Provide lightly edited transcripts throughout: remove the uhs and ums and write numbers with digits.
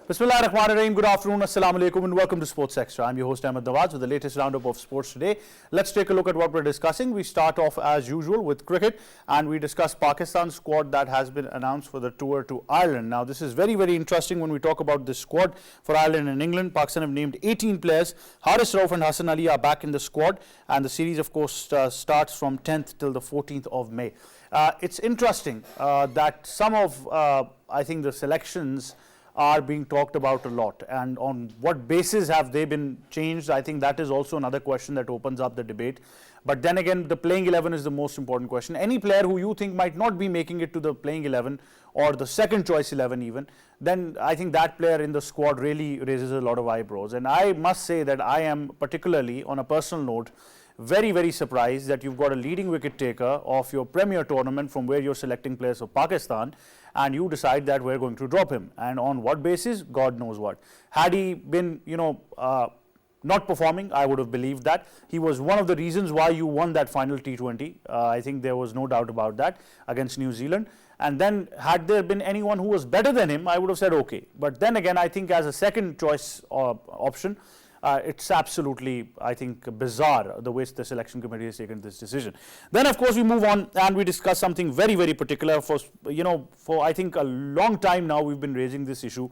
Bismillahirrahmanirrahim. Good afternoon, assalamu alaikum, and welcome to Sports Extra. I'm your host Ahmed Nawaz with the latest roundup of sports today. Let's take a look at what we're discussing. We start off as usual with cricket, and we discuss Pakistan's squad that has been announced for the tour to Ireland. Now, this is very, very interesting when we talk about this squad for Ireland and England. Pakistan have named 18 players. Haris Rauf and Hassan Ali are back in the squad, and the series, of course, starts from 10th till the 14th of May. It's interesting that some of, I think, the selections are being talked about a lot, and on what basis have they been changed? I think that is also another question that opens up the debate. But then again, the playing 11 is the most important question. Any player who you think might not be making it to the playing 11 or the second choice 11 even, then I think that player in the squad really raises a lot of eyebrows. And I must say that I am particularly, on a personal note, very, very surprised that you've got a leading wicket taker of your premier tournament from where you're selecting players for Pakistan, and you decide that we're going to drop him. And on what basis? God knows what. Had he been, not performing, I would have believed that. He was one of the reasons why you won that final T20. I think there was no doubt about that against New Zealand. And then had there been anyone who was better than him, I would have said okay. But then again, I think as a second choice option, it's absolutely, I think, bizarre the way the selection committee has taken this decision. Then, of course, we move on and we discuss something very, very particular. For I think a long time now we've been raising this issue,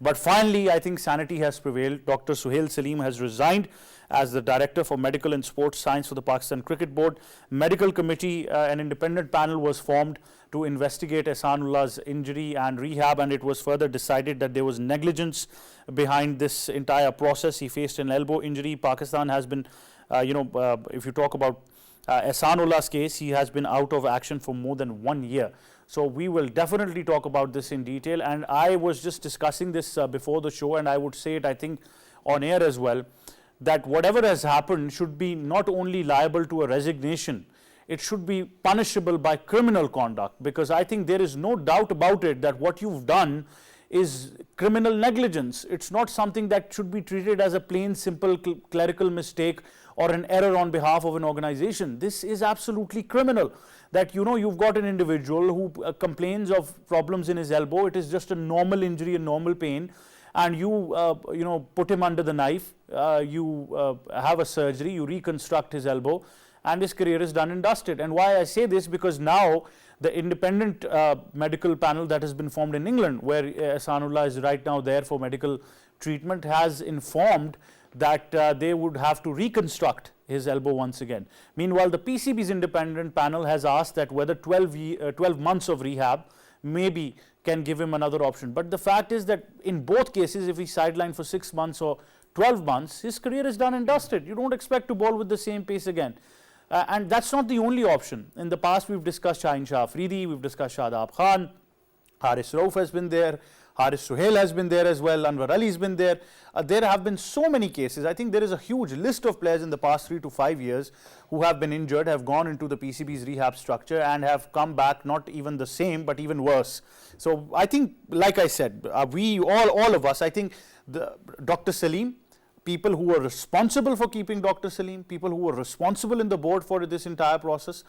but finally I think sanity has prevailed. Dr. Suhail Salim has resigned as the Director for Medical and Sports Science for the Pakistan Cricket Board. Medical committee, an independent panel was formed to investigate Ihsanullah'S injury and rehab, and it was further decided that there was negligence behind this entire process. He faced an elbow injury. Pakistan has been, if you talk about Ihsanullah'S case, he has been out of action for more than 1 year. So we will definitely talk about this in detail, and I was just discussing this before the show, and I would say it, I think, on air as well, that whatever has happened should be not only liable to a resignation, it should be punishable by criminal conduct, because I think there is no doubt about it that what you've done is criminal negligence. It's not something that should be treated as a plain, simple clerical mistake or an error on behalf of an organization. This is absolutely criminal. That, you've got an individual who complains of problems in his elbow. It is just a normal injury, a normal pain, and you put him under the knife, you have a surgery, you reconstruct his elbow, and his career is done and dusted. And why I say this, because now the independent medical panel that has been formed in England, where Ihsanullah is right now there for medical treatment, has informed that they would have to reconstruct his elbow once again. Meanwhile, the PCB's independent panel has asked that whether 12 months of rehab maybe can give him another option. But the fact is that in both cases, if he's sidelined for 6 months or 12 months, his career is done and dusted. You don't expect to bowl with the same pace again. And that's not the only option. In the past, we've discussed Shaheen Shah Afridi, we've discussed Shadab Khan, Haris Rauf has been there, Haris Suhail has been there as well, Anwar Ali has been there. There have been so many cases. I think there is a huge list of players in the past 3 to 5 years who have been injured, have gone into the PCB's rehab structure and have come back not even the same, but even worse. So I think, like I said, we all of us, I think Dr. Salim, people who were responsible for keeping Dr. Salim, people who were responsible in the board for this entire process.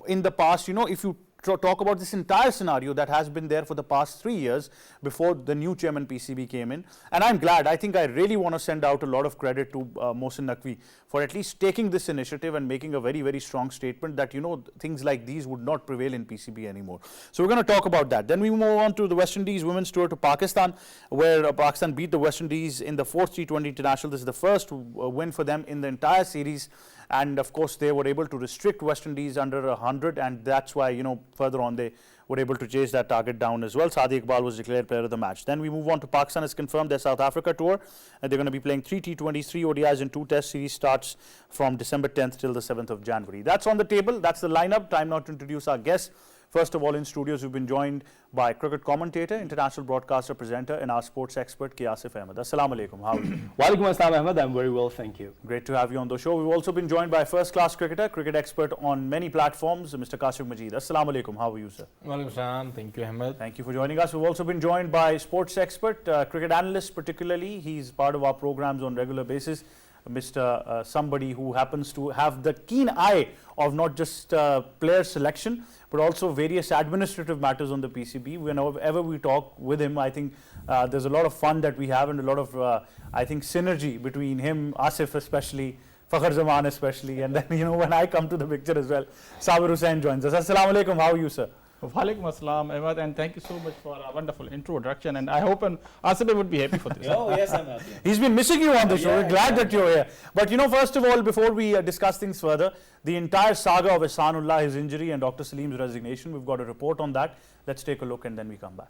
In the past, if you talk about this entire scenario that has been there for the past 3 years before the new chairman PCB came in, and I'm glad, I think I really want to send out a lot of credit to Mohsin Naqvi for at least taking this initiative and making a very, very strong statement that, things like these would not prevail in PCB anymore. So we're going to talk about that. Then we move on to the West Indies women's tour to Pakistan, where Pakistan beat the West Indies in the 4th T20 International. This is the first win for them in the entire series. And of course, they were able to restrict West Indies under 100, and that's why, further on they were able to chase that target down as well. Saadi Iqbal was declared player of the match. Then we move on to Pakistan has confirmed their South Africa tour, and they're going to be playing 3 T20s, 3 ODIs and 2 Test series. Starts from December 10th till the 7th of January. That's on the table. That's the lineup. Time now to introduce our guests. First of all, in studios, we've been joined by cricket commentator, international broadcaster, presenter, and our sports expert, Asif Ahmed. Assalamu alaikum. How are you? Walaikum assalam, Ahmed. I'm very well, thank you. Great to have you on the show. We've also been joined by first-class cricketer, cricket expert on many platforms, Mr. Kashif Majid. Assalamu alaikum. How are you, sir? Walaikum assalam. Thank you, Ahmed. Thank you for joining us. We've also been joined by sports expert, cricket analyst particularly. He's part of our programs on regular basis. Mr. Somebody who happens to have the keen eye of not just player selection, but also various administrative matters on the PCB. Whenever we talk with him, I think there's a lot of fun that we have and a lot of, I think, synergy between him, Asif especially, Fakhr Zaman especially, and then, when I come to the picture as well, Sabir Hussain joins us. Assalamu alaikum, how are you, sir? Walaikum assalam, Ahmad, and thank you so much for a wonderful introduction. And I hope Asif would be happy for this. Oh, yes, I'm happy. He's been missing you on the show. We're glad that you're here. But first of all, before we discuss things further, the entire saga of Ihsanullah, his injury, and Dr. Salim's resignation, we've got a report on that. Let's take a look and then we come back.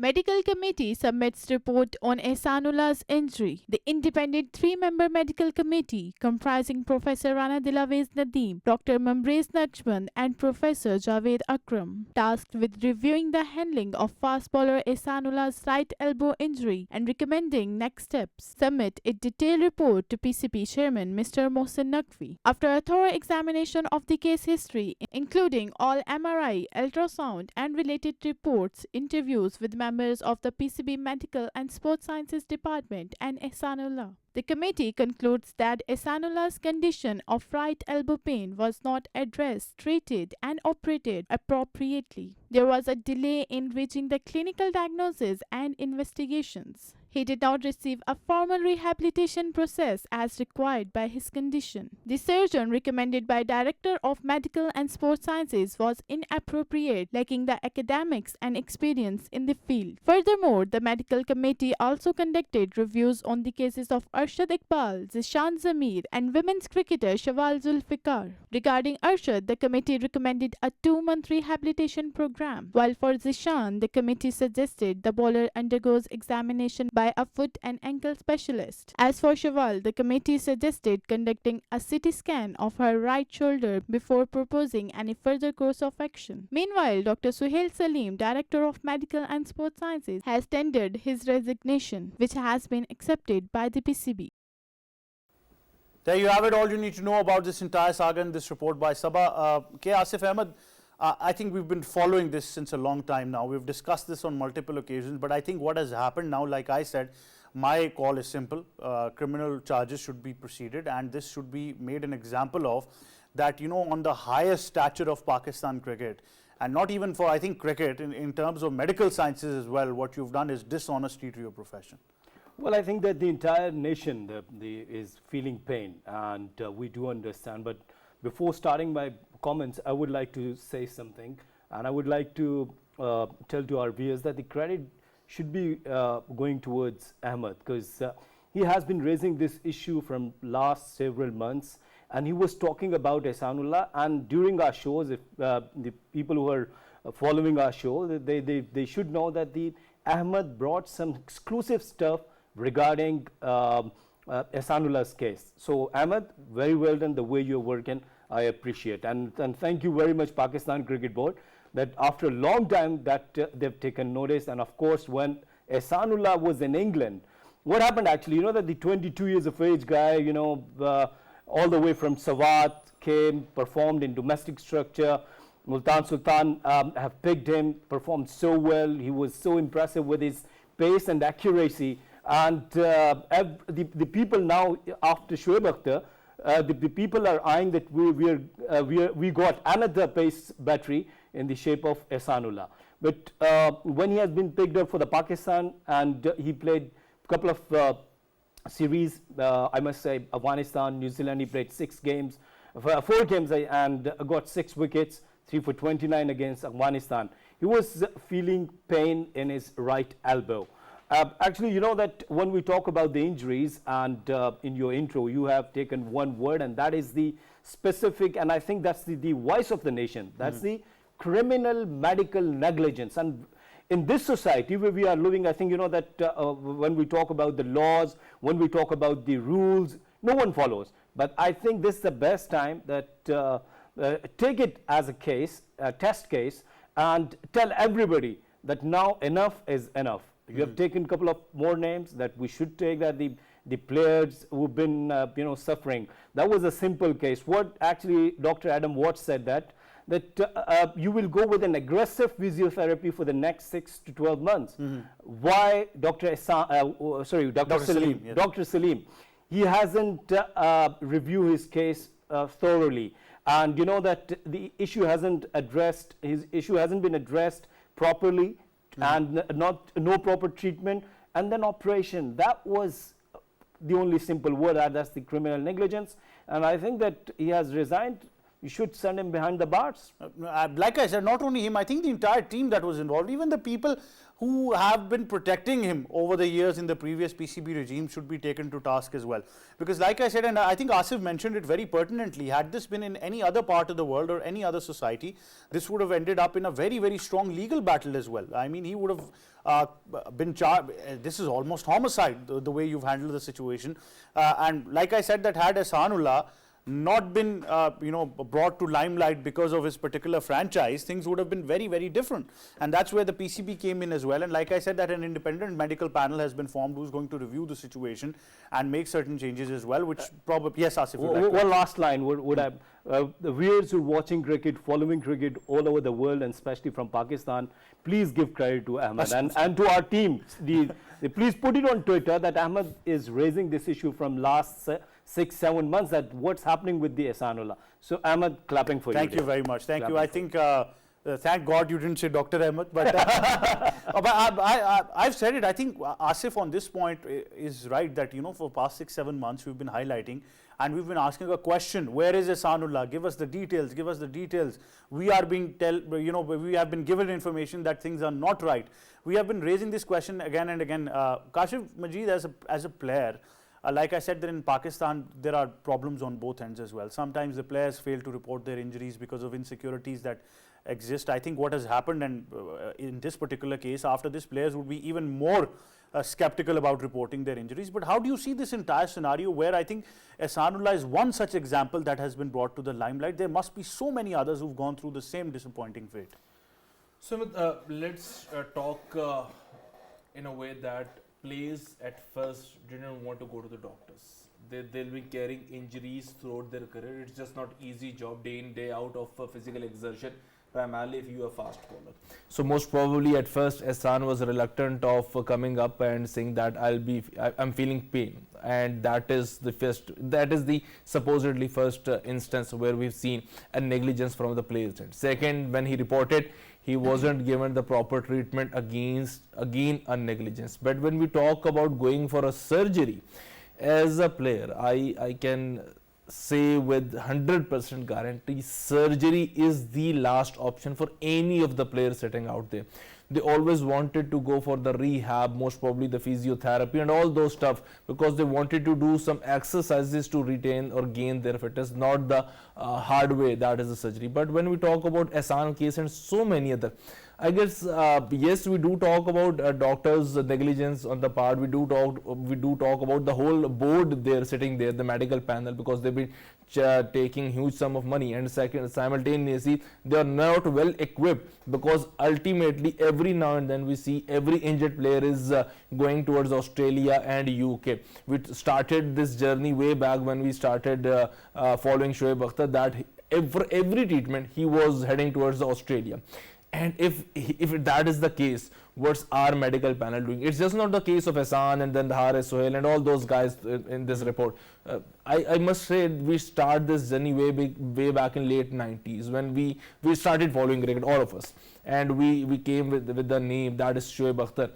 Medical committee submits report on Ihsanullah'S injury. The independent three-member medical committee comprising Professor Rana Dilawez Nadeem, Dr. Mamrez Najman and Professor Javed Akram, tasked with reviewing the handling of fast bowler Ihsanullah'S right elbow injury and recommending next steps, submit a detailed report to PCB chairman Mr. Mohsen Naqvi. After a thorough examination of the case history, including all MRI, ultrasound and related reports, interviews with members of the PCB Medical and Sports Sciences Department and Ihsanullah, the committee concludes that Ihsanullah'S condition of right elbow pain was not addressed, treated and operated appropriately. There was a delay in reaching the clinical diagnosis and investigations. He did not receive a formal rehabilitation process as required by his condition. The surgeon recommended by Director of Medical and Sports Sciences was inappropriate, lacking the academics and experience in the field. Furthermore, the medical committee also conducted reviews on the cases of Arshad Iqbal, Zishan Zamir and women's cricketer Shawal Zulfikar. Regarding Arshad, the committee recommended a 2-month rehabilitation program, while for Zishan, the committee suggested the bowler undergoes examination by a foot and ankle specialist. As for Shawal, the committee suggested conducting a CT scan of her right shoulder before proposing any further course of action. Meanwhile, Dr. Suhail Salim, Director of Medical and Sports Sciences, has tendered his resignation, which has been accepted by the PCB. There you have it, all you need to know about this entire saga and this report by Sabah. K. Asif Ahmed, I think we've been following this since a long time now. We've discussed this on multiple occasions, but I think what has happened now, like I said, my call is simple. Criminal charges should be proceeded and this should be made an example of that, on the highest stature of Pakistan cricket, and not even for, I think, cricket, in terms of medical sciences as well, what you've done is dishonesty to your profession. Well, I think that the entire nation is feeling pain, and we do understand. But before starting my comments, I would like to say something, and I would like to tell to our viewers that the credit should be going towards Ahmed, because he has been raising this issue from last several months, and he was talking about Ihsanullah. And during our shows, if the people who are following our show, they should know that the Ahmed brought some exclusive stuff regarding Ihsanullah'S case. So Ahmed, very well done the way you're working. I appreciate, and thank you very much, Pakistan Cricket Board, that after a long time that they've taken notice. And of course, when Ihsanullah was in England, what happened actually, that the 22 years of age guy, all the way from Sawat came, performed in domestic structure. Multan Sultan have picked him, performed so well. He was so impressive with his pace and accuracy. And the people now, after Shoaib Akhtar, the people are eyeing that we got another pace battery in the shape of Ihsanullah. But when he has been picked up for the Pakistan, and he played a couple of series, I must say, Afghanistan, New Zealand, he played 4 games and got 6 wickets, 3 for 29 against Afghanistan. He was feeling pain in his right elbow. Actually, that when we talk about the injuries, and in your intro, you have taken one word, and that is the specific, and I think that's the voice of the nation. That's the criminal medical negligence. And in this society where we are living, I think, that when we talk about the laws, when we talk about the rules, no one follows. But I think this is the best time that take it as a case, a test case, and tell everybody that now enough is enough. You have taken a couple of more names that we should take, that the players who've been suffering. That was a simple case. What actually Dr. Adam Watts said that you will go with an aggressive physiotherapy for the next 6 to 12 months. Why Dr. Salim? Yes. Dr. Salim, he hasn't reviewed his case thoroughly, and you know that the issue hasn't addressed, his issue hasn't been addressed properly, and no proper treatment, and then operation. That was the only simple word, that's the criminal negligence, and I think that he has resigned. You should send him behind the bars. Like I said, not only him, I think the entire team that was involved, even the people who have been protecting him over the years in the previous PCB regime should be taken to task as well. Because like I said, and I think Asif mentioned it very pertinently, had this been in any other part of the world or any other society, this would have ended up in a very, very strong legal battle as well. I mean, he would have been charged. This is almost homicide, the way you've handled the situation. And like I said, that had Ihsanullah not been brought to limelight because of his particular franchise, things would have been very, very different. And that's where the PCB came in as well. And like I said, that an independent medical panel has been formed who's going to review the situation and make certain changes as well, which probably, yes, Asif. One last line would I, the viewers who are watching cricket, following cricket all over the world, and especially from Pakistan, please give credit to Ahmed and to our team. Please put it on Twitter that Ahmed is raising this issue from last 6-7 months, that what's happening with the Ihsanullah. So Ahmed, clapping for you. Thank you very much. Thank you. I think, thank God you didn't say Dr. Ahmed, but, I've said it. I think Asif on this point is right, that, for past 6-7 months we've been highlighting and we've been asking a question: where is Ihsanullah? Give us the details. Give us the details. We are being we have been given information that things are not right. We have been raising this question again and again. Kashif Majid, as a player, like I said, that in Pakistan there are problems on both ends as well. Sometimes the players fail to report their injuries because of insecurities that exist. I think what has happened, and in this particular case, after this, players would be even more skeptical about reporting their injuries. But how do you see this entire scenario, where I think Ihsanullah is one such example that has been brought to the limelight? There must be so many others who've gone through the same disappointing fate. So let's talk in a way that players at first didn't want to go to the doctors. They'll be carrying injuries throughout their career. It's just not easy job, day in, day out of physical exertion, primarily if you are fast bowler. So most probably at first Ihsan was reluctant of coming up and saying that I'm feeling pain, and that is the supposedly first instance where we've seen a negligence from the player's end. Second, when he reported, he wasn't given the proper treatment, again a negligence. But when we talk about going for a surgery, as a player, I can say with 100% guarantee, surgery is the last option for any of the players sitting out there. They always wanted to go for the rehab, most probably the physiotherapy and all those stuff, because they wanted to do some exercises to retain or gain their fitness, not the hard way, that is the surgery. But when we talk about Ihsan case and so many other, I guess yes, we do talk about doctors' negligence on the part. We do talk about the whole board there sitting there, the medical panel, because they've been taking huge sum of money, and second, simultaneously they are not well equipped, because ultimately every now and then we see every injured player is going towards Australia and UK. We started this journey way back when we started following Shoaib Akhtar, that for every treatment he was heading towards Australia. And if that is the case, what's our medical panel doing? It's just not the case of Ihsan and then the Haris, Sohail and all those guys in this report. I must say, we start this journey way back in late 90s when we started following cricket, all of us, and we came with the name that is Shoaib Akhtar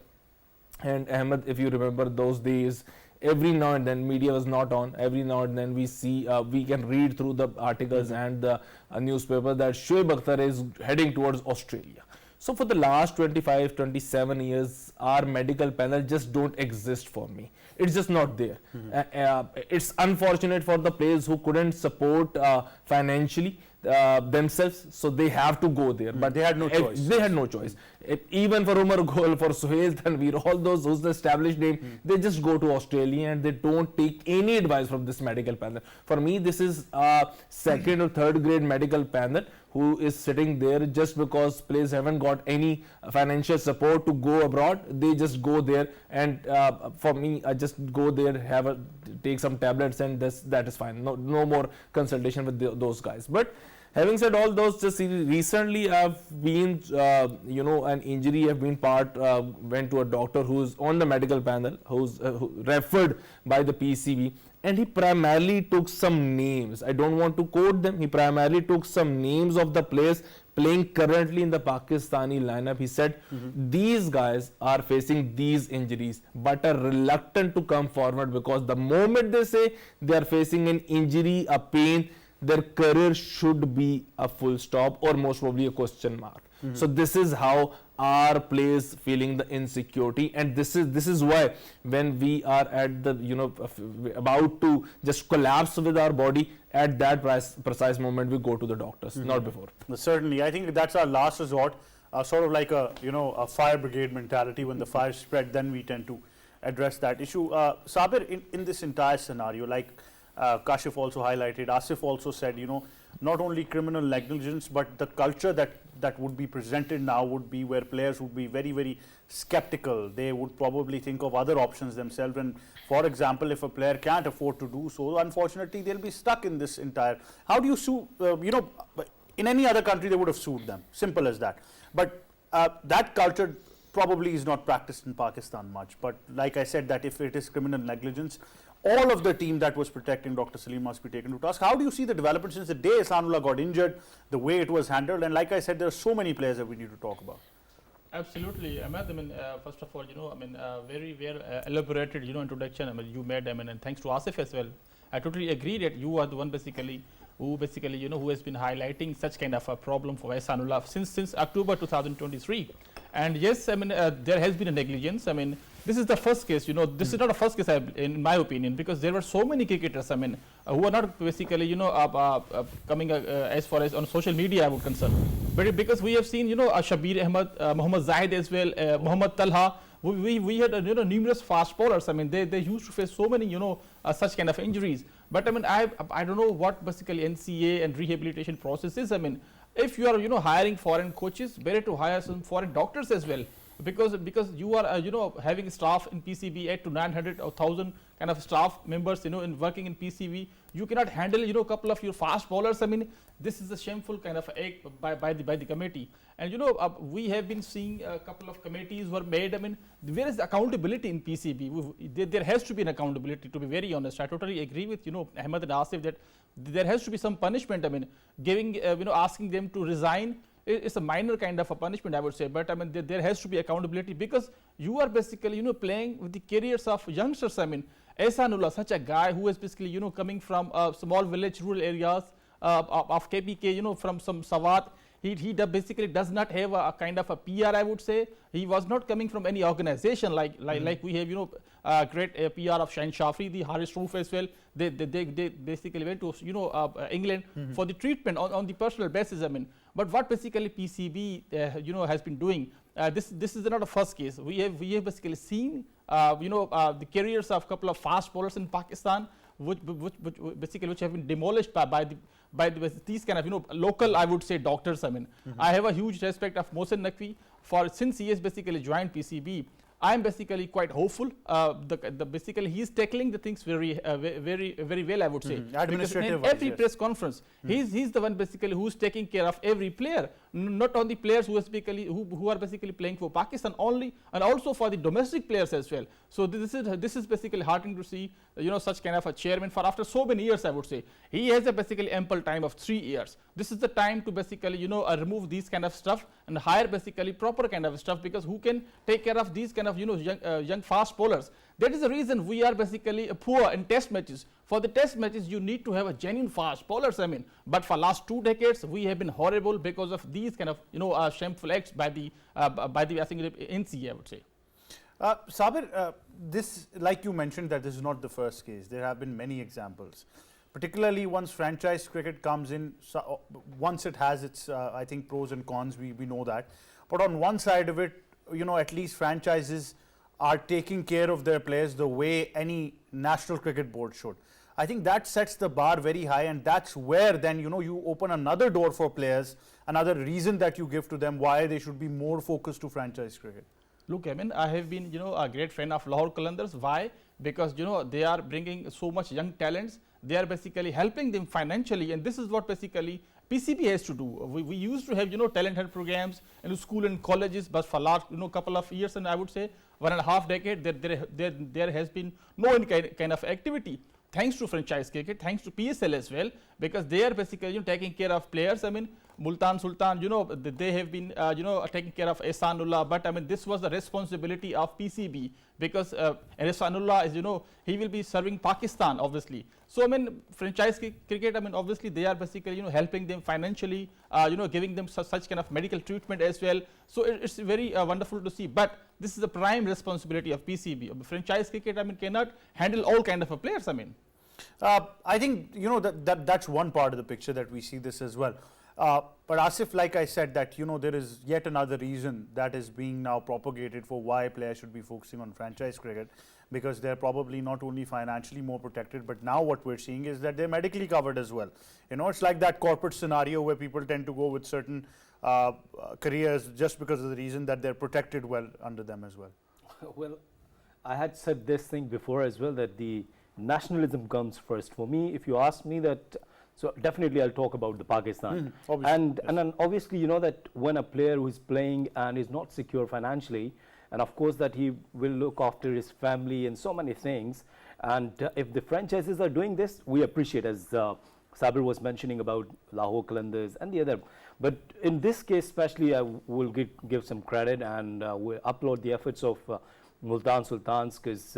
and Ahmed. If you remember those days, every now and then media was not on. Every now and then we see, we can read through the articles and the newspaper that Shoaib Akhtar is heading towards Australia. So for the last 25-27 years, our medical panel just don't exist for me. It's just not there. It's unfortunate for the players who couldn't support financially themselves, so they have to go there. But they had no choice. They had no choice. Even for Umar Gol, for Suhail Tanveer, all those who's the established name, they just go to Australia and they don't take any advice from this medical panel. For me, this is a second or third grade medical panel who is sitting there just because players haven't got any financial support to go abroad. They just go there, and for me, I just go there, take some tablets, and that is fine. No more consultation with those guys. But Having said all those, just recently I've been, an injury have been went to a doctor who's on the medical panel, who's referred by the PCB, and he primarily took some names. I don't want to quote them. He primarily took some names of the players playing currently in the Pakistani lineup. He said, these guys are facing these injuries, but are reluctant to come forward because the moment they say they are facing an injury, a pain, their career should be a full stop or most probably a question mark. So this is how our players feeling the insecurity, and this is why when we are at the about to just collapse with our body, at that precise moment we go to the doctors, not before. Certainly, I think that's our last resort, sort of like a fire brigade mentality. When the fire spread, then we tend to address that issue. Sabir, in this entire scenario, like Kashif also highlighted, Asif also said, not only criminal negligence, but the culture that would be presented now would be where players would be very, very skeptical. They would probably think of other options themselves. And for example, if a player can't afford to do so, unfortunately, they'll be stuck in this entire. How do you sue? In any other country, they would have sued them. Simple as that. But that culture probably is not practiced in Pakistan much. But like I said, that if it is criminal negligence, all of the team that was protecting Dr. Salim must be taken to task. How do you see the development since the day Ihsanullah got injured, the way it was handled? And like I said, there are so many players that we need to talk about. Absolutely, Ahmed. First of all, very well elaborated, introduction. You made, and thanks to Asif as well. I totally agree that you are the one who has been highlighting such kind of a problem for Ihsanullah since October 2023. And yes, there has been a negligence. This is the first case. This is not a first case, in my opinion, because there were so many cricketers. Who are not basically, coming as far as on social media I would concern. But because we have seen, Shabir Ahmed, Mohammad Zahid as well, Mohammad Talha. We had numerous fast bowlers. They used to face so many such kind of injuries. But I don't know what basically NCA and rehabilitation process is. If you are hiring foreign coaches, better to hire some foreign doctors as well, because you are having staff in PCB 8 to 900 or 1000 kind of staff members in working in PCB. You cannot handle a couple of your fast bowlers. This is a shameful kind of act by the committee. And we have been seeing a couple of committees were made. Where is the accountability in PCB? There has to be an accountability, to be very honest. I totally agree with Ahmed and Asif that there has to be some punishment. Giving asking them to resign is a minor kind of a punishment, I would say. But there has to be accountability, because you are basically playing with the careers of youngsters. Ihsanullah, such a guy who is basically coming from small village rural areas of KPK, from some Sawat. He basically does not have a kind of a PR, I would say. He was not coming from any organization like we have great PR of Shaheen Shafri, the Haris Roof as well. They basically went to England for the treatment on the personal basis. But what basically PCB has been doing, this is not a first case. We have basically seen the careers of a couple of fast bowlers in Pakistan, which have been demolished by these kind of local, I would say, doctors. I have a huge respect of Mohsen Naqvi since he has basically joined PCB. I am basically quite hopeful. Basically he is tackling the things very well, I would say. Because in every press conference, he's the one basically who's taking care of every player, not only players who are basically playing for Pakistan only, and also for the domestic players as well. So this is basically heartening to see such kind of a chairman for after so many years, I would say. He has a basically ample time of 3 years. This is the time to basically remove these kind of stuff and hire basically proper kind of stuff, because who can take care of these kind of young fast bowlers. That is the reason we are basically poor in test matches. For the test matches, you need to have a genuine fast bowlers. But for last 2 decades, we have been horrible because of these kind of shameful acts by the I think NCA, I would say. Sabir, this, like you mentioned, that this is not the first case. There have been many examples, particularly once franchise cricket comes in. Once it has its, I think, pros and cons, we know that. But on one side of it, at least franchises are taking care of their players the way any national cricket board should. I think that sets the bar very high, and that's where then you open another door for players, another reason that you give to them why they should be more focused to franchise cricket. Look, I have been a great fan of Lahore Qalandars. Why? Because they are bringing so much young talents. They are basically helping them financially, and this is what basically PCB has to do. We used to have, talent hunt programs in school and colleges, but for last, couple of years, and I would say 1.5 decade, there has been no any kind of activity. Thanks to franchise cricket, thanks to PSL as well, because they are basically taking care of players. I mean, Multan Sultan, they have been, taking care of Ihsanullah, but I mean, this was the responsibility of PCB, because Ihsanullah is, he will be serving Pakistan, obviously. So I mean, franchise cricket, I mean, obviously they are basically, helping them financially, giving them such kind of medical treatment as well. So it's very wonderful to see, but this is the prime responsibility of PCB. Franchise cricket, I mean, cannot handle all kind of players, I mean. I think, that's one part of the picture that we see this as well. But Asif, like I said, that there is yet another reason that is being now propagated for why players should be focusing on franchise cricket, because they're probably not only financially more protected, but now what we're seeing is that they're medically covered as well. It's like that corporate scenario where people tend to go with certain careers just because of the reason that they're protected well under them as well. Well, I had said this thing before as well, that the nationalism comes first. For me, if you ask me that, so definitely I'll talk about the Pakistan. And then obviously, that when a player who is playing and is not secure financially, and of course that he will look after his family and so many things, and if the franchises are doing this, we appreciate, as Sabir was mentioning about Lahore Qalandars and the other. But in this case especially, I will give some credit, and we'll upload the efforts of Multan Sultans, because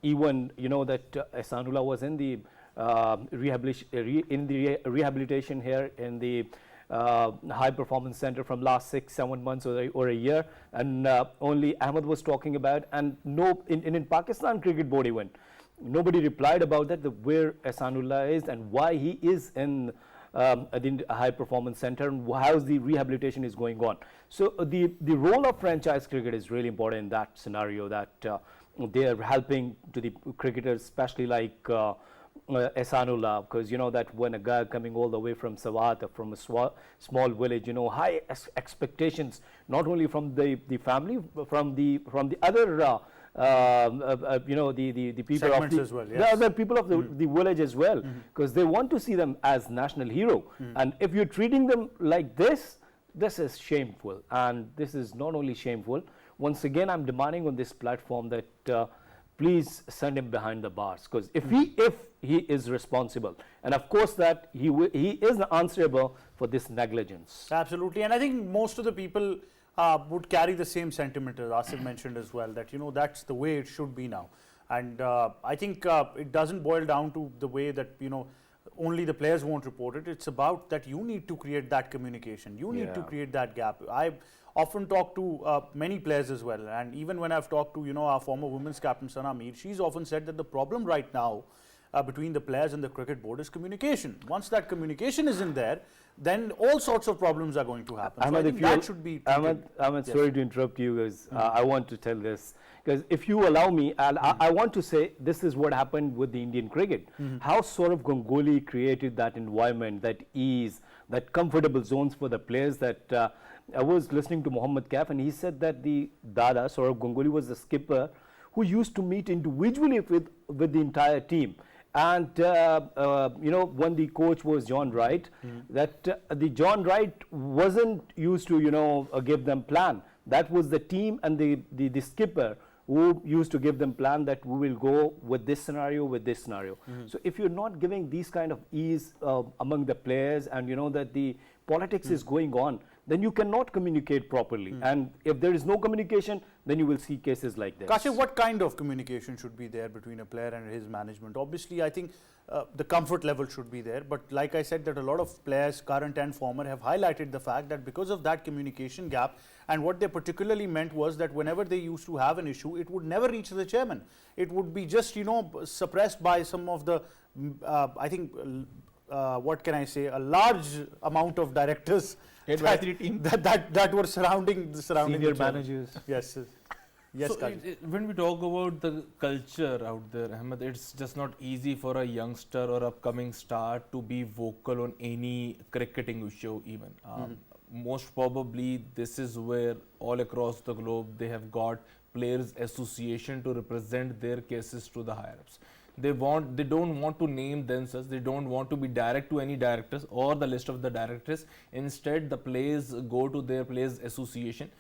even that Ihsanullah was in the rehabilitation here in the high performance center from last 6-7 months or a year, and only Ahmed was talking about, and in Pakistan Cricket Board even nobody replied about that, where Ihsanullah is and why he is in the high performance center and how the rehabilitation is going on. So the role of franchise cricket is really important in that scenario, that they are helping to the cricketers, especially like Ihsanullah, because that when a guy coming all the way from Sawat, from a small village, high expectations, not only from the family, but from the other the people segments of as well, yes. the people of the village as well, because they want to see them as national hero. And if you're treating them like this is shameful. And this is not only shameful, once again I'm demanding on this platform that please send him behind the bars, because if he is responsible, and of course that he is answerable for this negligence. Absolutely, and I think most of the people would carry the same sentiment as Asif mentioned as well, that that's the way it should be now. And I think it doesn't boil down to the way that only the players won't report it. It's about that you need to create that communication, you need to create that gap. I often talk to many players as well, and even when I've talked to our former women's captain Sana Mir, she's often said that the problem right now between the players and the cricket board is communication. Once that communication isn't there, then all sorts of problems are going to happen. Ahmed, so I think that should be Ahmed, yes. Sorry to interrupt you, because I want to tell this, because if you allow me, I want to say this is what happened with the Indian cricket. How Sourav Ganguly created that environment, that ease, that comfortable zones for the players. That I was listening to Mohammad Kaif, and he said that the Dada, Sourav Ganguly, was the skipper who used to meet individually with the entire team. And when the coach was John Wright, that the John Wright wasn't used to give them plan. That was the team and the skipper who used to give them plan, that we will go with this scenario, with this scenario. So if you're not giving these kind of ease among the players, and that the politics is going on, then you cannot communicate properly. And if there is no communication, then you will see cases like this. Kashif, what kind of communication should be there between a player and his management? Obviously, I think the comfort level should be there. But like I said, that a lot of players, current and former, have highlighted the fact that because of that communication gap, and what they particularly meant was that whenever they used to have an issue, it would never reach the chairman. It would be just, suppressed by some of the, I think, what can I say, a large amount of directors advisory team that were surrounding senior the managers. Yes. Yes, so when we talk about the culture out there, Ahmed, it's just not easy for a youngster or upcoming star to be vocal on any cricketing issue even. Most probably this is where all across the globe they have got players association to represent their cases to the higher ups. They don't want to name themselves. They don't want to be direct to any directors or the list of the directors. Instead, the players go to their players association,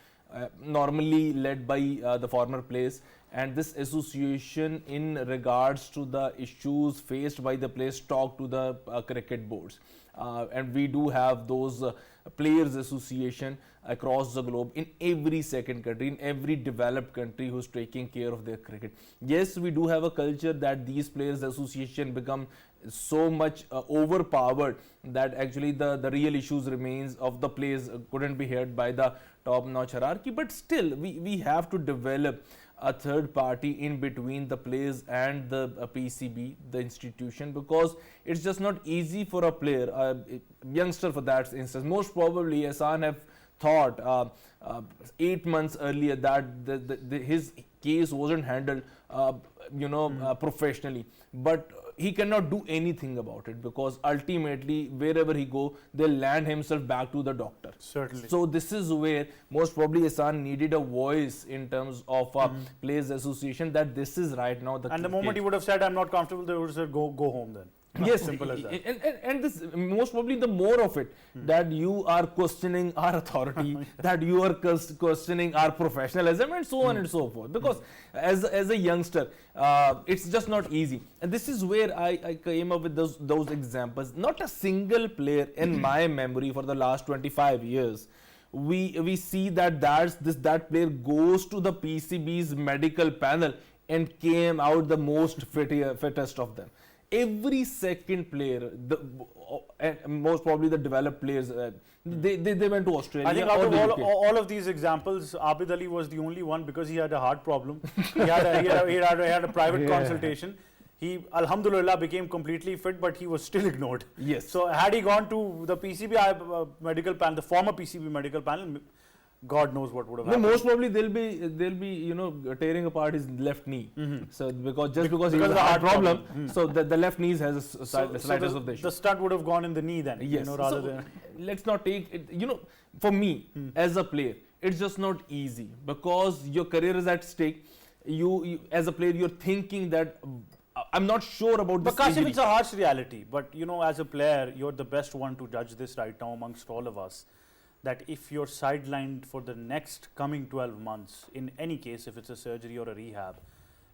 normally led by the former players, and this association, in regards to the issues faced by the players, talk to the cricket boards. And we do have those players association across the globe in every second country, in every developed country who's taking care of their cricket. Yes, we do have a culture that these players association become so much overpowered that actually the real issues remains of the players couldn't be heard by the top notch hierarchy, but still we have to develop a third party in between the players and the PCB, the institution, because it's just not easy for a player, a youngster for that instance. Most probably Ihsan have thought 8 months earlier that his case wasn't handled professionally, but he cannot do anything about it, because ultimately wherever he go, they'll land himself back to the doctor. Certainly. So this is where most probably Ihsan needed a voice in terms of players association, that this is right now the And the moment he would have said, I'm not comfortable, they would have said, go home then. Yes, simple as that. And this most probably the more of it, that you are questioning our authority, that you are questioning our professionalism, and so on and so forth. Because as a youngster, it's just not easy. And this is where I came up with those examples. Not a single player in my memory for the last 25 years. We see that that player goes to the PCB's medical panel and came out the most fittest of them. Every second player, and most probably the developed players, they went to Australia. I think out of all of these examples, Abid Ali was the only one, because he had a heart problem. he had a private consultation. He, alhamdulillah, became completely fit, but he was still ignored. Yes. So had he gone to the PCB medical panel, the former PCB medical panel, God knows what would have happened. Most probably they'll be tearing apart his left knee. So because he has a heart problem, so the left knee has a slightest of the issue. The stunt would have gone in the knee then. Yes. Rather than let's not take it. For me as a player, it's just not easy, because your career is at stake. You as a player, you're thinking that I'm not sure about this. But Kashif, injury. it's a harsh reality. But as a player, you're the best one to judge this right now amongst all of us. That if you're sidelined for the next coming 12 months, in any case, if it's a surgery or a rehab,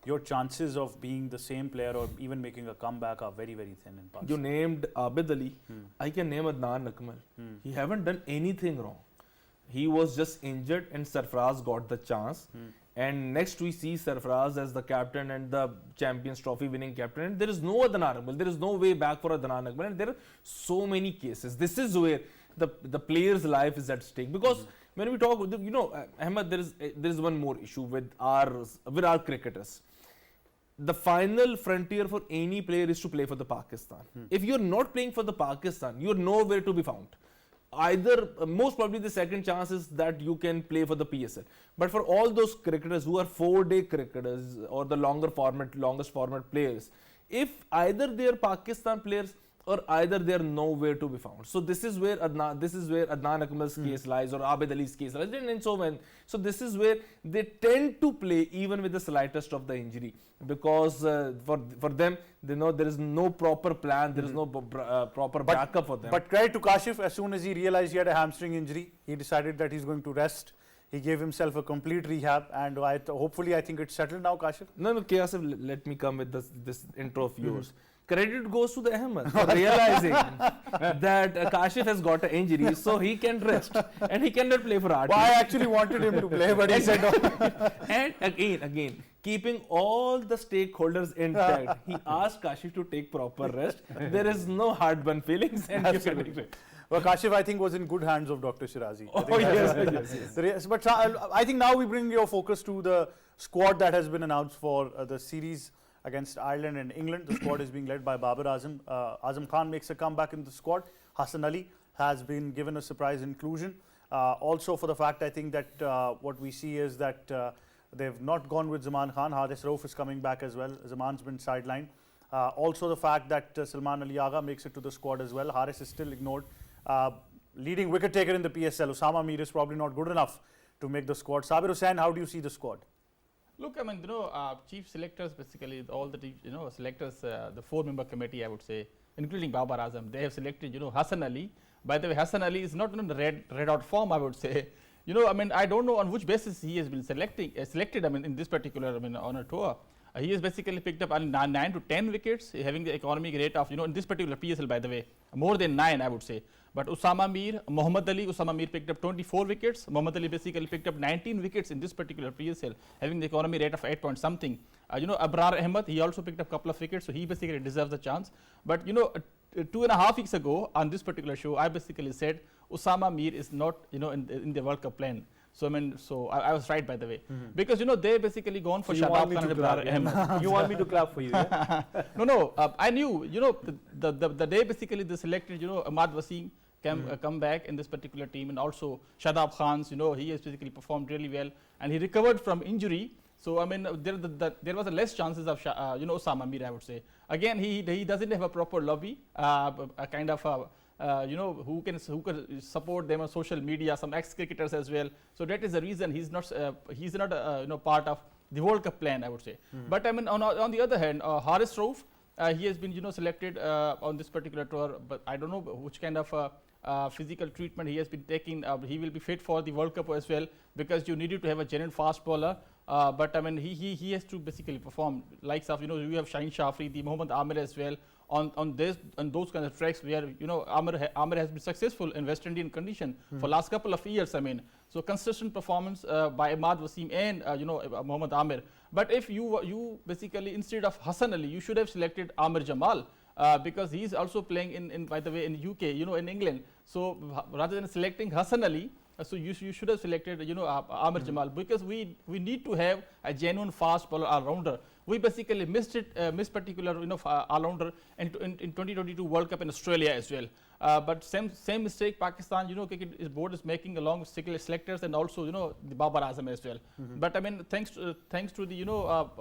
your chances of being the same player or even making a comeback are very, very thin in Pakistan. You named Abid Ali. I can name Adnan Akmal. He haven't done anything wrong. He was just injured and Sarfraz got the chance. And next we see Sarfraz as the captain and the Champions Trophy winning captain. And there is no Adnan Akmal. There is no way back for Adnan Akmal. And there are so many cases. This is where the player's life is at stake, because when we talk, Ahmed, there is one more issue with our cricketers. The final frontier for any player is to play for the Pakistan. If you're not playing for the Pakistan, you're nowhere to be found. Either most probably the second chance is that you can play for the PSL. But for all those cricketers who are 4-day cricketers or the longest format players, if either they are Pakistan players or either they are nowhere to be found. So this is where Adnan Akmal's case lies, or Abid Ali's case lies, and so on. So this is where they tend to play even with the slightest of the injury, because for them, they know there is no proper plan, there is no proper backup for them. But credit to Kashif, as soon as he realized he had a hamstring injury, he decided that he's going to rest. He gave himself a complete rehab, and hopefully I think it's settled now, Kashif. No, Kiyasif, let me come with this intro of yours. Credit goes to the Ahmed for realizing that Kashif has got an injury, so he can rest and he cannot play for RT. Well, I actually wanted him to play, but he said no. And again, keeping all the stakeholders intact, he asked Kashif to take proper rest. There is no heartburn feelings, and you can take it. Well, Kashif, I think, was in good hands of Dr. Shirazi. Oh, yes. But I think now we bring your focus to the squad that has been announced for the series against Ireland and England. The squad is being led by Babar Azam. Azam Khan makes a comeback in the squad. Hassan Ali has been given a surprise inclusion. Also for the fact, I think that what we see is that they've not gone with Zaman Khan. Haris Rauf is coming back as well. Zaman's been sidelined. Also the fact that Salman Ali Agha makes it to the squad as well. Haris is still ignored. Leading wicket taker in the PSL, Usama Mir, is probably not good enough to make the squad. Sabir Hussain, how do you see the squad? Look, I mean, chief selectors basically all the selectors, the 4-member committee, I would say, including Babar Azam, they have selected Hassan Ali. By the way, Hassan Ali is not in the red out form, I would say. I mean, I don't know on which basis he has been selected. I mean, in this particular, on a tour. He has basically picked up 9 to 10 wickets, having the economic rate of, in this particular PSL, by the way, more than 9, I would say. But Usama Mir, Muhammad Ali, Usama Mir picked up 24 wickets. Muhammad Ali basically picked up 19 wickets in this particular PSL, having the economy rate of 8 point something. Abrar Ahmed, he also picked up a couple of wickets, so he basically deserves a chance. But 2.5 weeks ago on this particular show, I basically said Usama Mir is not, in the World Cup plan. So I mean, I was right, by the way, because they basically gone for Shadab Khan and Abrar Ahmed. You want me to clap for you? Yeah? No, I knew, the day basically they selected, Ahmad Wasim come back in this particular team, and also Shadab Khan's, he has basically performed really well, and he recovered from injury. So I mean, there was a less chances of Osama Mir, I would say. Again, he doesn't have a proper lobby, a kind of who can support them on social media, some ex-cricketers as well. So that is the reason he's not part of the World Cup plan, I would say. But I mean, on the other hand, Haris Rauf, he has been selected on this particular tour, but I don't know which kind of physical treatment he has been taking. He will be fit for the World Cup as well, because you needed to have a genuine fast bowler. But I mean, he has to basically perform likes of you have Shaheen Shafri, the Mohammad Amir as well on those kind of tracks where Amir has been successful in West Indian condition for last couple of years. I mean, so consistent performance by Ahmad Wasim and Mohammad Amir. But if you basically instead of Hassan Ali, you should have selected Amir Jamal. Because he is also playing in by the way in UK, in England. So rather than selecting Hassan Ali, so you should have selected Amir Jamal, because we need to have a genuine fast bowler all-rounder. We basically missed particular all-rounder in 2022 World Cup in Australia as well. But same mistake Pakistan cricket board is making along with selectors and also the Babar Azam as well. But I mean, thanks to the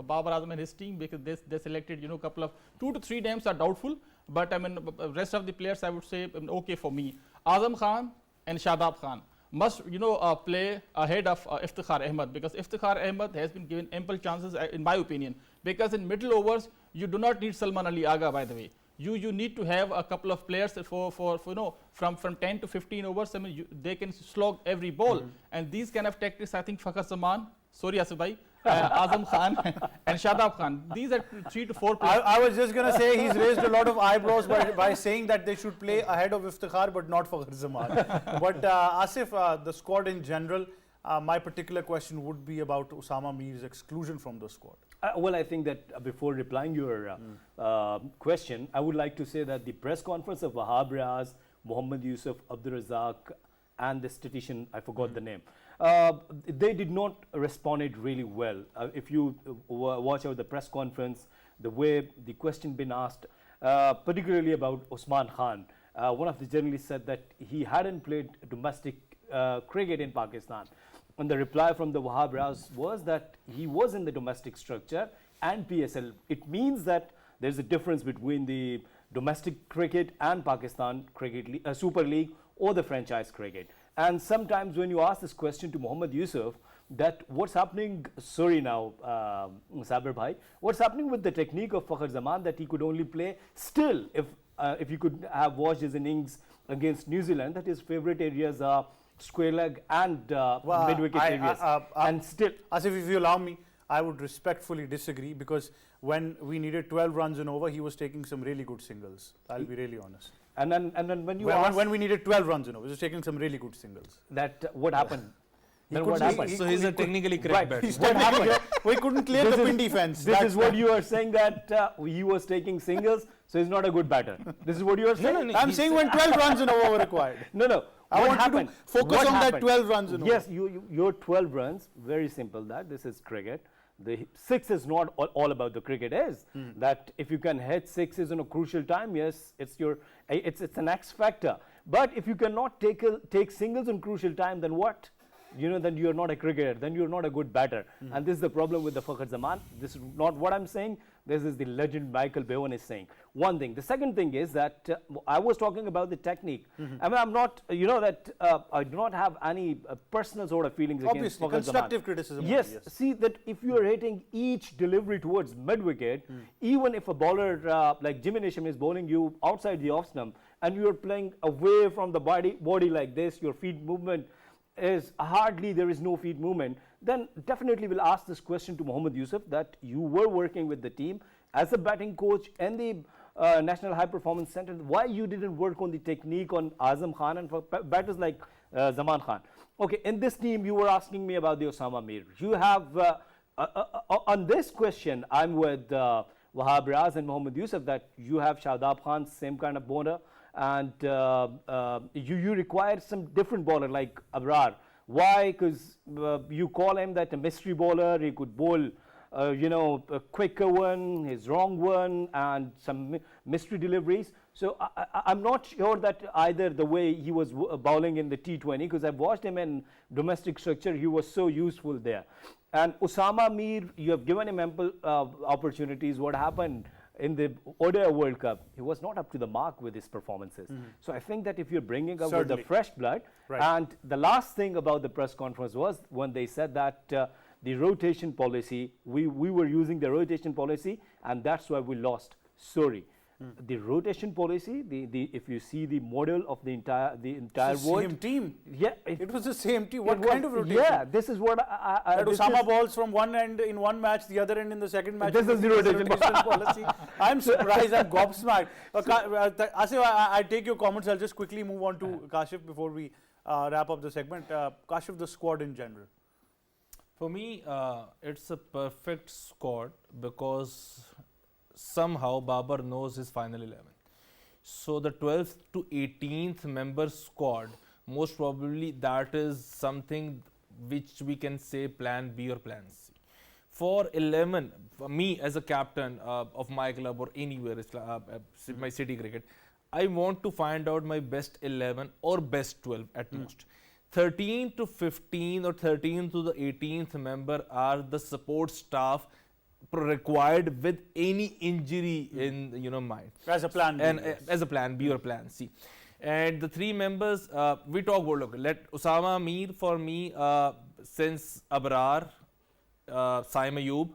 Babar Azam and his team, because they selected a couple of 2 to 3 names are doubtful. But I mean, rest of the players I would say okay for me. Azam Khan and Shadab Khan must play ahead of Iftikhar Ahmed, because Iftikhar Ahmed has been given ample chances in my opinion, because in middle overs you do not need Salman Ali Agha, by the way. You need to have a couple of players for from 10 to 15 overs. I mean, they can slog every ball, and these kind of tactics, I think Fakhar Zaman, sorry Asif bhai, Azam Khan and Shadab Khan, these are 3 to 4 players. I was just going to say he's raised a lot of eyebrows by saying that they should play ahead of Iftikhar but not Fakhar Zaman. But Asif, the squad in general, my particular question would be about Usama Mir's exclusion from the squad. Well, I think that before replying your question, I would like to say that the press conference of Wahab Riaz, Mohammad Yusuf, Abdur Razzaq, and the statistician, I forgot the name, they did not respond really well. If you watch out the press conference, the way the question been asked, particularly about Usman Khan, one of the journalists said that he hadn't played domestic cricket in Pakistan. And the reply from the Wahab Riaz was that he was in the domestic structure and PSL. It means that there's a difference between the domestic cricket and Pakistan Cricket Super League or the franchise cricket. And sometimes when you ask this question to Mohammad Yusuf, that what's happening, sorry now, Sabir Bhai, what's happening with the technique of Fakhar Zaman that he could only play still, if you could have watched his innings against New Zealand, that his favorite areas are square leg and mid-wicket areas. And still, Asif, if you allow me, I would respectfully disagree, because when we needed 12 runs and over, he was taking some really good singles. I'll be really honest. And then when you when we needed 12 runs and over, he was taking some really good singles. That what happened? What happened? So he's a technically correct batsman. We couldn't clear the pin defense. This is what you are saying, that he was taking singles, so he's not a good batter. This is what you are saying? I'm saying when 12 runs and over were required. No. I want you to focus on that 12 runs and over. Yes, your 12 runs, very simple that. This is cricket. The 6 is not all about the cricket is. That if you can hit 6s in a crucial time, yes, it's an X factor. But if you cannot take singles in crucial time, then what? then you're not a cricketer, then you're not a good batter. And this is the problem with the Fakhar Zaman. This is not what I'm saying. This is the legend Michael Bevan is saying. One thing. The second thing is that I was talking about the technique. I mean, I'm not, I do not have any personal sort of feelings against Fakhar Zaman. Constructive criticism. Yes, see that if you are hitting each delivery towards mid-wicket, even if a bowler like Jimmy Neesham is bowling you outside the off-stump and you are playing away from the body like this, your feet movement is hardly, there is no feet movement, then definitely we'll ask this question to Mohammad Yusuf that you were working with the team as a batting coach and the National High Performance Center, why you didn't work on the technique on Azam Khan and for batters like Zaman Khan. Okay, in this team you were asking me about the Osama Mir. You have, on this question, I'm with Wahab Riaz and Mohammad Yusuf that you have Shadab Khan, same kind of bowler, and you require some different bowler like Abrar. Why? Because you call him that a mystery bowler, he could bowl a quicker one, his wrong one, and some mystery deliveries. So I'm not sure that either the way he was bowling in the T20, because I've watched him in domestic structure, he was so useful there. And Osama Mir, you have given him ample opportunities. What happened in the ODI World Cup? He was not up to the mark with his performances. So I think that if you're bringing up with the fresh blood, and the last thing about the press conference was when they said that the rotation policy, we were using the rotation policy, and that's why we lost. Sorry. The rotation policy, if you see the model of the entire world, same team. Yeah, it was the same team. What kind of rotation? Yeah, this is what I that Osama balls from one end in one match, the other end in the second match. This is the rotation policy. I'm surprised. I'm gobsmacked. Asif, I take your comments. I'll just quickly move on to Kashif before we wrap up the segment. Kashif, the squad in general. For me, it's a perfect squad because somehow Babar knows his final 11. So the 12th to 18th member squad, most probably that is something which we can say plan B or plan C. For 11, for me as a captain of my club or anywhere, my city cricket, I want to find out my best 11 or best 12 at most. 13 to 15 or 13 to the 18th member are the support staff required with any injury in mind. As a plan B. And as a plan B or plan C. And the three members, we talk about, look, let Osama Mir for me, since Abrar, Saim Ayub,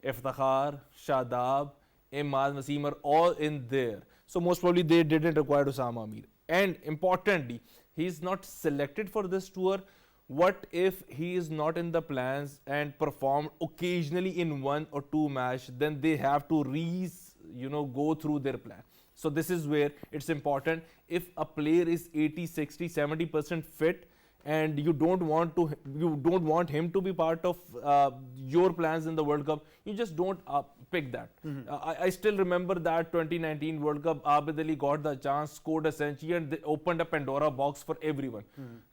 Iftikhar, Shadab, Imad Wasim are all in there. So most probably they didn't require Osama Mir. And importantly, he is not selected for this tour. What if he is not in the plans and performed occasionally in one or two matches, then they have to go through their plan. So this is where it's important. If a player is 80, 60, 70% fit and you don't want him to be part of your plans in the World Cup, you just don't pick that. I still remember that 2019 World Cup, Abid Ali got the chance, scored a century, and they opened a Pandora box for everyone.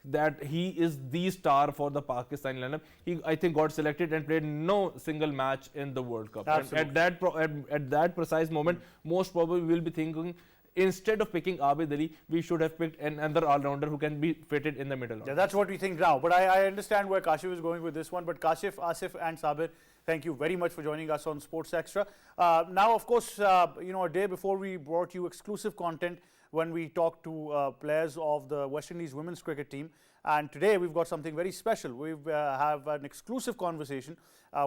That he is the star for the Pakistan lineup. He, I think, got selected and played no single match in the World Cup. And at that precise moment, most probably we will be thinking, instead of picking Abid Ali, we should have picked another all-rounder who can be fitted in the middle. Yeah, that's what we think now. But I understand where Kashif is going with this one. But Kashif, Asif and Sabir, thank you very much for joining us on Sports Extra. Now, of course, a day before we brought you exclusive content when we talked to players of the West Indies women's cricket team. And today we've got something very special. We have an exclusive conversation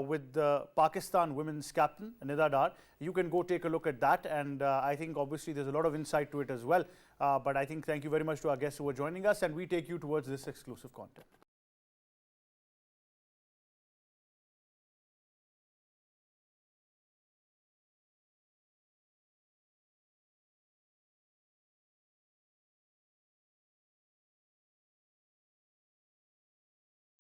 with the Pakistan women's captain, Nida Dar. You can go take a look at that. And I think obviously there's a lot of insight to it as well. But I think thank you very much to our guests who are joining us. And we take you towards this exclusive content.